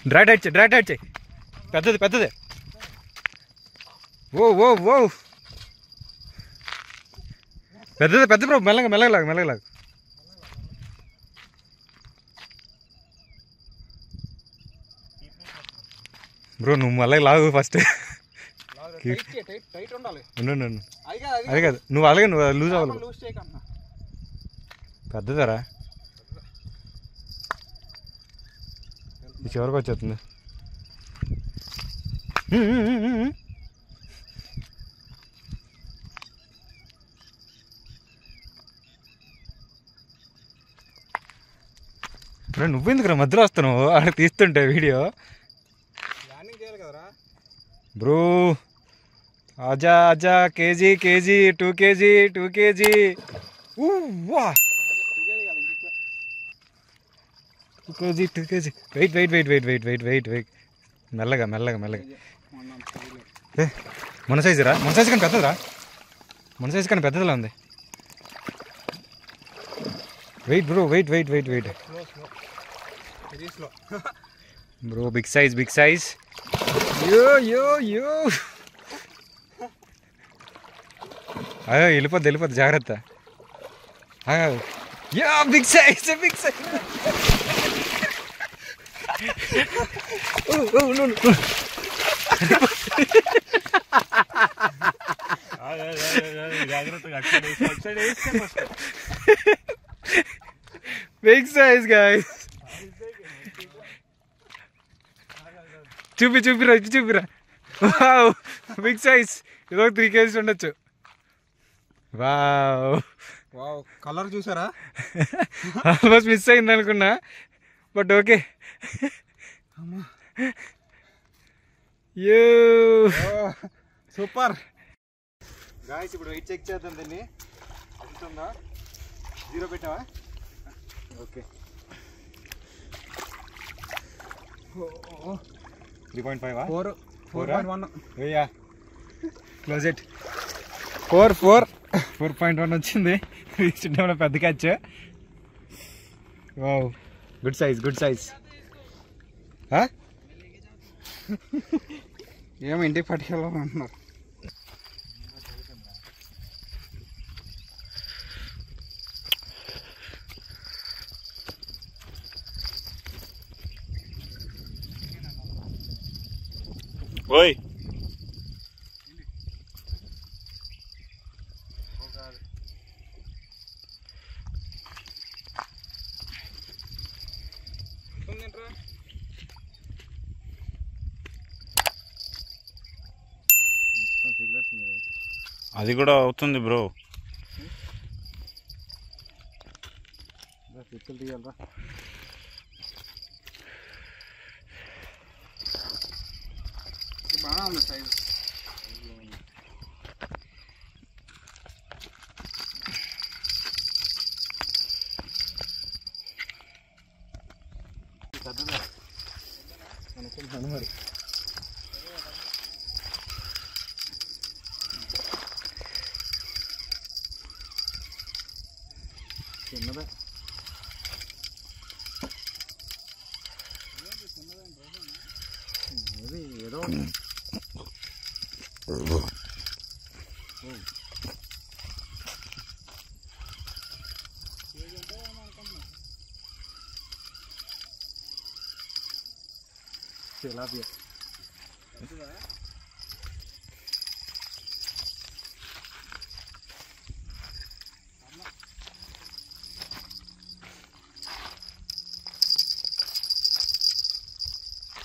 drought చేయి పెద్దది ఓ పెద్ద బ్రో మెల్లగలాగు బ్రో నువ్వు మెల్లగా లాగు ఫస్ట్ అది కాదు నువ్వు అలాగే లూజ్ అవ్వాలి పెద్దదరా చివరికి వచ్చేస్తుంది నువ్వెందుకురా మధ్యలో వస్తున్నావు అక్కడ తీస్తుంటే వీడియో బ్రో ఆజా కేజీ 2 kg వా 2 kg వెయిట్ మెల్లగా మన సైజు కానీ పెద్దదిలా ఉంది wait bro wait bro big size yo అయ్యో వెళ్ళిపోద్ది జాగ్రత్త యా big size big size guys చూపిరా వావ్ బిగ్ సైజ్ ఇదో 3 kg ఉండొచ్చు వావ్ కలర్ చూసారా ఆల్మోస్ట్ మిస్ అయింది అనుకున్నా బట్ ఓకే సూపర్ గాయ్స్ ఇప్పుడు వెయిట్ చెక్ చేద్దాం దీన్ని అవుతుందా 0 పెట్టావా ఓకే 3.5 4.1 యా క్లోజ్ ఇట్ 4.1 వచ్చింది పెద్ద క్యాచ్ వావ్ గుడ్ సైజ్ ఏమో ఇంటికి పట్టుకెళ్ళాలంటున్నారు ఓయ్ అది కూడా అవుతుంది బ్రో తీయాలరా బాగా ఉంది సైజ్ అనుకుంటున్నాను మరి చిన్నదే ఏదో tilapia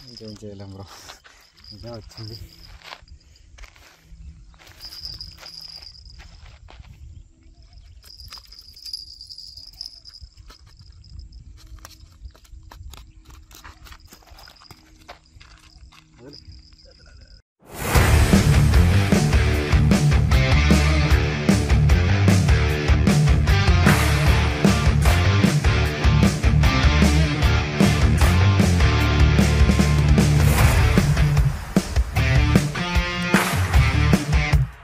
ఇంకేం చేయలేం బ్రో ఇదే వచ్చింది